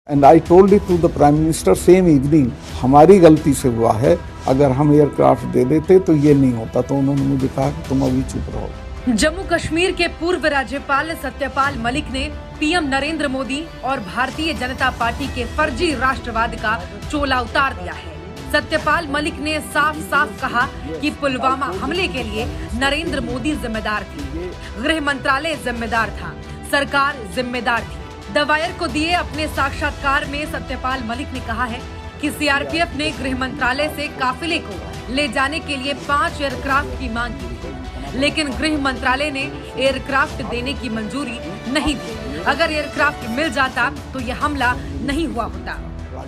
And I told it to the Prime Minister same evening, हमारी गलती से हुआ है, अगर हम एयरक्राफ्ट दे देते तो ये नहीं होता। तो उन्होंने मुझे कहा कि तुम अभी चुप रहो। जम्मू कश्मीर के पूर्व राज्यपाल सत्यपाल मलिक ने पीएम नरेंद्र मोदी और भारतीय जनता पार्टी के फर्जी राष्ट्रवाद का चोला उतार दिया है। सत्यपाल मलिक ने साफ साफ कहा कि पुलवामा हमले के लिए नरेंद्र मोदी जिम्मेदार थे, गृह मंत्रालय जिम्मेदार था, सरकार जिम्मेदार थी। द वायर को दिए अपने साक्षात्कार में सत्यपाल मलिक ने कहा है कि सीआरपीएफ ने गृह मंत्रालय से काफिले को ले जाने के लिए 5 एयरक्राफ्ट की मांग की थी, लेकिन गृह मंत्रालय ने एयरक्राफ्ट देने की मंजूरी नहीं दी। अगर एयरक्राफ्ट मिल जाता तो यह हमला नहीं हुआ होता।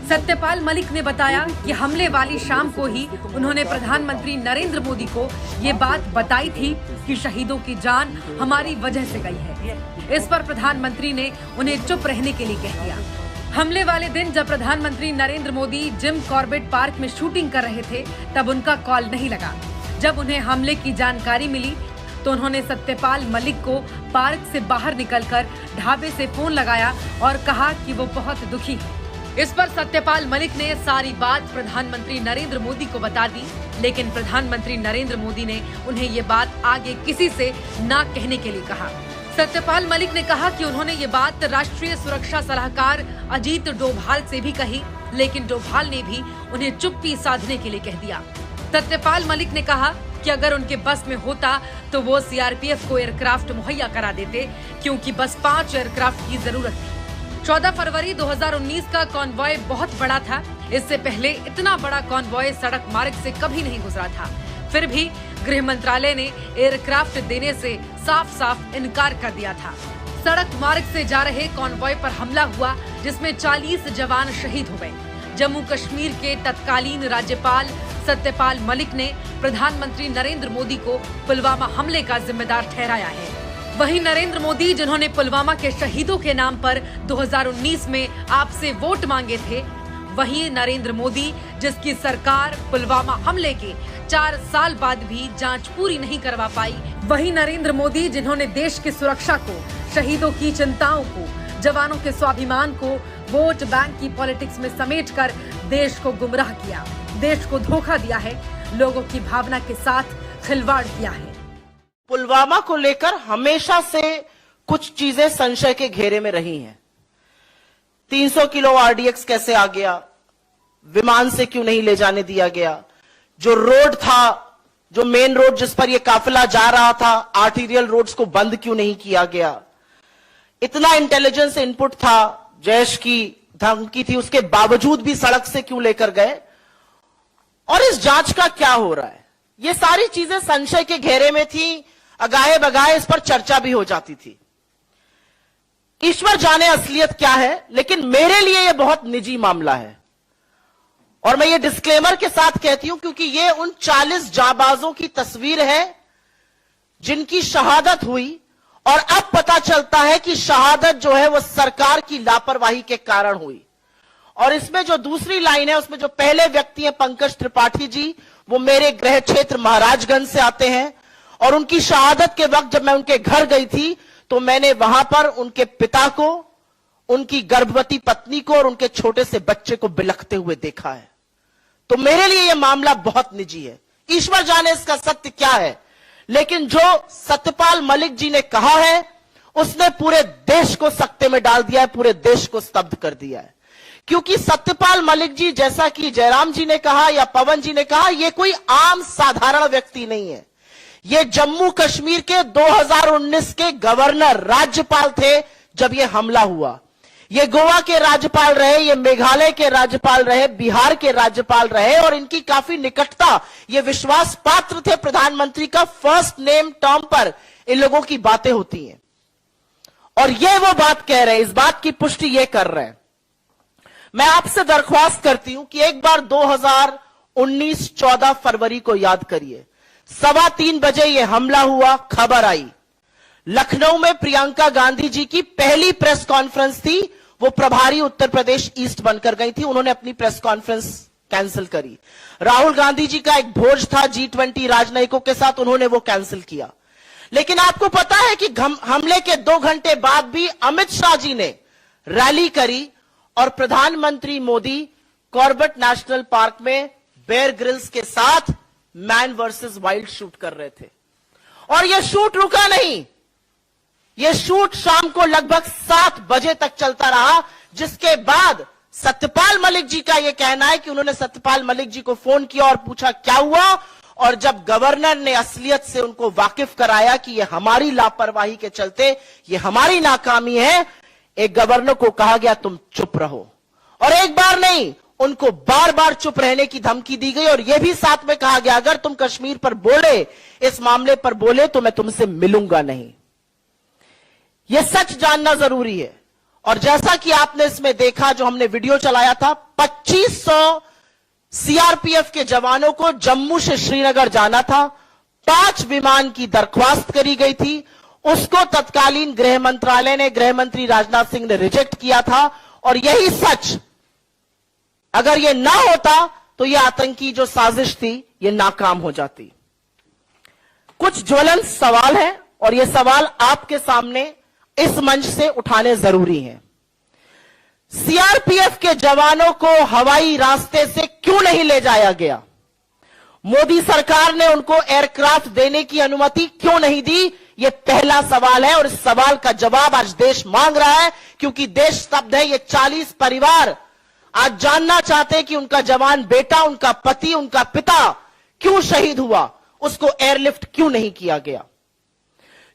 सत्यपाल मलिक ने बताया कि हमले वाली शाम को ही उन्होंने प्रधानमंत्री नरेंद्र मोदी को ये बात बताई थी कि शहीदों की जान हमारी वजह से गई है। इस पर प्रधानमंत्री ने उन्हें चुप रहने के लिए कह दिया। हमले वाले दिन जब प्रधानमंत्री Narendra Modi Jim Corbett park में शूटिंग कर रहे थे, तब उनका कॉल नहीं लगा। जब उन्हें हमले की जानकारी मिली तो उन्होंने सत्यपाल मलिक को पार्क से बाहर निकलकर ढाबे से फोन लगाया और कहा कि वो बहुत दुखी है। इस पर सत्यपाल मलिक ने सारी बात प्रधानमंत्री नरेंद्र मोदी को बता दी, लेकिन प्रधानमंत्री नरेंद्र मोदी ने उन्हें ये बात आगे किसी से ना कहने के लिए कहा। सत्यपाल मलिक ने कहा कि उन्होंने ये बात राष्ट्रीय सुरक्षा सलाहकार अजीत डोभाल से भी कही, लेकिन डोभाल ने भी उन्हें चुप्पी साधने के लिए कह दिया। सत्यपाल मलिक ने कहा कि अगर उनके बस में होता तो वो सीआरपीएफ को एयरक्राफ्ट मुहैया करा देते, क्योंकि बस 5 एयरक्राफ्ट की जरूरत थी। 14 फरवरी 2019 का कॉन्वॉय बहुत बड़ा था। इससे पहले इतना बड़ा कॉन्वॉय सड़क मार्ग से कभी नहीं गुजरा था। फिर भी गृह मंत्रालय ने एयरक्राफ्ट देने से साफ साफ इनकार कर दिया था। सड़क मार्ग से जा रहे कॉन्वॉय पर हमला हुआ, जिसमें 40 जवान शहीद हो गए। जम्मू कश्मीर के तत्कालीन राज्यपाल सत्यपाल मलिक ने प्रधानमंत्री नरेंद्र मोदी को पुलवामा हमले का जिम्मेदार ठहराया है। वहीं नरेंद्र मोदी, जिन्होंने पुलवामा के शहीदों के नाम पर 2019 में आपसे वोट मांगे थे, वहीं नरेंद्र मोदी, जिसकी सरकार पुलवामा हमले के 4 साल बाद भी जांच पूरी नहीं करवा पाई, वहीं नरेंद्र मोदी, जिन्होंने देश की सुरक्षा को, शहीदों की चिंताओं को, जवानों के स्वाभिमान को वोट बैंक की पॉलिटिक्स में समेटकर देश को गुमराह किया, देश को धोखा दिया है, लोगों की भावना के साथ खिलवाड़ किया है। पुलवामा को लेकर हमेशा से कुछ चीजें संशय के घेरे में रही हैं। 300 किलो आरडीएक्स कैसे आ गया? विमान से क्यों नहीं ले जाने दिया गया? जो रोड था, जो मेन रोड जिस पर यह काफिला जा रहा था, आर्टीरियल रोड्स को बंद क्यों नहीं किया गया? इतना इंटेलिजेंस इनपुट था, जैश की धमकी थी, उसके बावजूद भी सड़क से क्यों लेकर गए? और इस जांच का क्या हो रहा है? ये सारी चीजें संशय के घेरे में थी। अगाए बगाए इस पर चर्चा भी हो जाती थी। ईश्वर जाने असलियत क्या है, लेकिन मेरे लिए यह बहुत निजी मामला है। और मैं ये डिस्क्लेमर के साथ कहती हूं, क्योंकि ये उन 40 जाबाजों की तस्वीर है जिनकी शहादत हुई, और अब पता चलता है कि शहादत जो है वो सरकार की लापरवाही के कारण हुई। और इसमें जो दूसरी लाइन है, उसमें जो पहले व्यक्ति है पंकज त्रिपाठी जी, वो मेरे गृह क्षेत्र महाराजगंज से आते हैं। और उनकी शहादत के वक्त जब मैं उनके घर गई थी, तो मैंने वहां पर उनके पिता को, उनकी गर्भवती पत्नी को और उनके छोटे से बच्चे को बिलखते हुए देखा है। तो मेरे लिए यह मामला बहुत निजी है। ईश्वर जाने इसका सत्य क्या है, लेकिन जो सत्यपाल मलिक जी ने कहा है, उसने पूरे देश को सकते में डाल दिया है, पूरे देश को स्तब्ध कर दिया है। क्योंकि सत्यपाल मलिक जी, जैसा कि जयराम जी ने कहा या पवन जी ने कहा, यह कोई आम साधारण व्यक्ति नहीं है। ये जम्मू कश्मीर के 2019 के गवर्नर, राज्यपाल थे जब यह हमला हुआ। ये गोवा के राज्यपाल रहे, ये मेघालय के राज्यपाल रहे, बिहार के राज्यपाल रहे, और इनकी काफी निकटता, ये विश्वास पात्र थे प्रधानमंत्री का। फर्स्ट नेम टर्म पर इन लोगों की बातें होती हैं, और ये वो बात कह रहे हैं, इस बात की पुष्टि ये कर रहे हैं। मैं आपसे दरख्वास्त करती हूं कि एक बार 2019 14 फरवरी को याद करिए। 3:15 बजे यह हमला हुआ, खबर आई। लखनऊ में प्रियंका गांधी जी की पहली प्रेस कॉन्फ्रेंस थी, वो प्रभारी उत्तर प्रदेश ईस्ट बनकर गई थी, उन्होंने अपनी प्रेस कॉन्फ्रेंस कैंसिल करी। राहुल गांधी जी का एक भोज था G20 राजनयिकों के साथ, उन्होंने वो कैंसिल किया। लेकिन आपको पता है कि हमले के 2 घंटे बाद भी अमित शाह जी ने रैली करी और प्रधानमंत्री मोदी कॉर्बेट नेशनल पार्क में बेयर ग्रिल्स के साथ मैन वर्सेस वाइल्ड शूट कर रहे थे। और यह शूट रुका नहीं, यह शूट शाम को लगभग 7 बजे तक चलता रहा, जिसके बाद सत्यपाल मलिक जी का यह कहना है कि उन्होंने सत्यपाल मलिक जी को फोन किया और पूछा क्या हुआ, और जब गवर्नर ने असलियत से उनको वाकिफ कराया कि यह हमारी लापरवाही के चलते, यह हमारी नाकामी है, एक गवर्नर को कहा गया तुम चुप रहो। और एक बार नहीं, उनको बार बार चुप रहने की धमकी दी गई और यह भी साथ में कहा गया अगर तुम कश्मीर पर बोले, इस मामले पर बोले तो मैं तुमसे मिलूंगा नहीं। यह सच जानना जरूरी है। और जैसा कि आपने इसमें देखा, जो हमने वीडियो चलाया था, 2500 सीआरपीएफ के जवानों को जम्मू से श्रीनगर जाना था, 5 विमान की दरख्वास्त करी गई थी, उसको तत्कालीन गृह मंत्रालय ने, गृह मंत्री राजनाथ सिंह ने रिजेक्ट किया था। और यही सच, अगर यह ना होता तो यह आतंकी जो साजिश थी यह नाकाम हो जाती। कुछ ज्वलंत सवाल हैं और यह सवाल आपके सामने इस मंच से उठाने जरूरी हैं। सीआरपीएफ के जवानों को हवाई रास्ते से क्यों नहीं ले जाया गया? मोदी सरकार ने उनको एयरक्राफ्ट देने की अनुमति क्यों नहीं दी? यह पहला सवाल है और इस सवाल का जवाब आज देश मांग रहा है, क्योंकि देश स्तब्ध है। ये 40 परिवार आज जानना चाहते हैं कि उनका जवान बेटा, उनका पति, उनका पिता क्यों शहीद हुआ, उसको एयरलिफ्ट क्यों नहीं किया गया।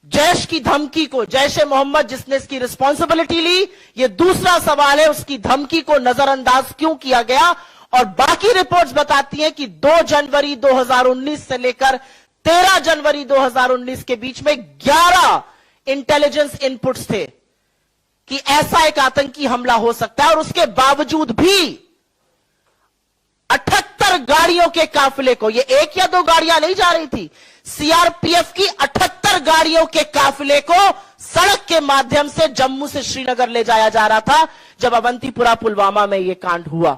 जैश की धमकी को, जैश ए मोहम्मद जिसने इसकी रिस्पॉन्सिबिलिटी ली, यह दूसरा सवाल है, उसकी धमकी को नजरअंदाज क्यों किया गया। और बाकी रिपोर्ट्स बताती हैं कि 2 जनवरी 2019 से लेकर 13 जनवरी 2019 के बीच में 11 इंटेलिजेंस इनपुट्स थे कि ऐसा एक आतंकी हमला हो सकता है, और उसके बावजूद भी 78 गाड़ियों के काफिले को, ये 1 या 2 गाड़ियां नहीं जा रही थी, सीआरपीएफ की 78 गाड़ियों के काफिले को सड़क के माध्यम से जम्मू से श्रीनगर ले जाया जा रहा था जब अवंतीपुरा पुलवामा में यह कांड हुआ।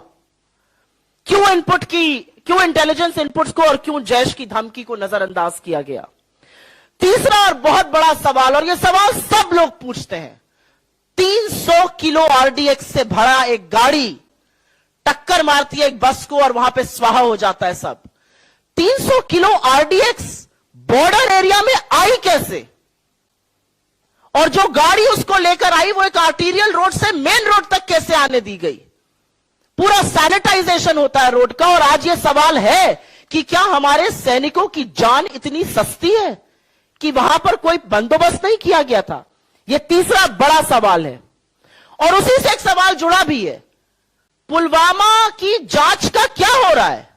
क्यों इंटेलिजेंस इनपुट्स को और क्यों जैश की धमकी को नजरअंदाज किया गया? तीसरा और बहुत बड़ा सवाल, और यह सवाल सब लोग पूछते हैं, 300 किलो आरडीएक्स से भरा एक गाड़ी टक्कर मारती है एक बस को और वहां पे स्वाहा हो जाता है सब। 300 किलो आरडीएक्स बॉर्डर एरिया में आई कैसे? और जो गाड़ी उसको लेकर आई वो एक आर्टीरियल रोड से मेन रोड तक कैसे आने दी गई? पूरा सैनिटाइजेशन होता है रोड का। और आज ये सवाल है कि क्या हमारे सैनिकों की जान इतनी सस्ती है कि वहां पर कोई बंदोबस्त नहीं किया गया था? यह तीसरा बड़ा सवाल है। और उसी से एक सवाल जुड़ा भी है, पुलवामा की जांच का क्या हो रहा है?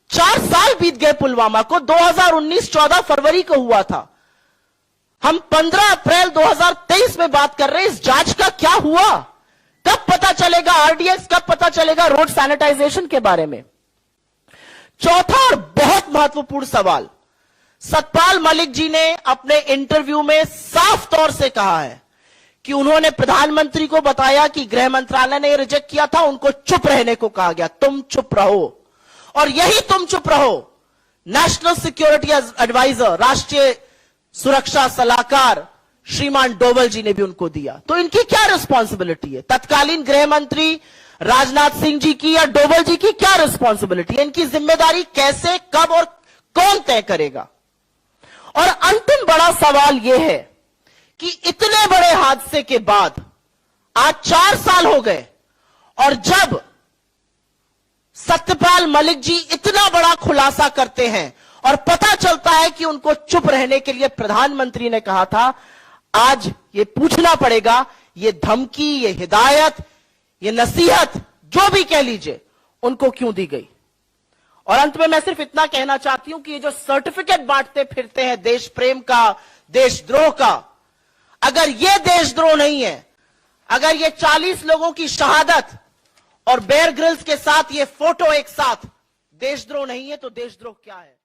4 साल बीत गए पुलवामा को, 2019 14 फरवरी को हुआ था, हम 15 अप्रैल 2023 में बात कर रहे हैं। इस जांच का क्या हुआ? कब पता चलेगा आरडीएक्स, कब पता चलेगा रोड सैनिटाइजेशन के बारे में? चौथा और बहुत महत्वपूर्ण सवाल, सतपाल मलिक जी ने अपने इंटरव्यू में साफ तौर से कहा है कि उन्होंने प्रधानमंत्री को बताया कि गृह मंत्रालय ने रिजेक्ट किया था, उनको चुप रहने को कहा गया, तुम चुप रहो। और यही तुम चुप रहो नेशनल सिक्योरिटी एडवाइजर, राष्ट्रीय सुरक्षा सलाहकार श्रीमान डोवल जी ने भी उनको दिया। तो इनकी क्या रिस्पॉन्सिबिलिटी है? तत्कालीन गृह मंत्री राजनाथ सिंह जी की या डोवल जी की क्या रिस्पॉन्सिबिलिटी है? इनकी जिम्मेदारी कैसे, कब और कौन तय करेगा? और अंतिम बड़ा सवाल यह है कि इतने बड़े हादसे के बाद आज 4 साल हो गए, और जब सत्यपाल मलिक जी इतना बड़ा खुलासा करते हैं और पता चलता है कि उनको चुप रहने के लिए प्रधानमंत्री ने कहा था, आज ये पूछना पड़ेगा, ये धमकी, ये हिदायत, ये नसीहत, जो भी कह लीजिए, उनको क्यों दी गई? और अंत में मैं सिर्फ इतना कहना चाहती हूं कि ये जो सर्टिफिकेट बांटते फिरते हैं देश प्रेम का, देशद्रोह का, अगर ये देशद्रोह नहीं है, अगर ये 40 लोगों की शहादत और बेयर ग्रिल्स के साथ ये फोटो एक साथ देशद्रोह नहीं है, तो देशद्रोह क्या है?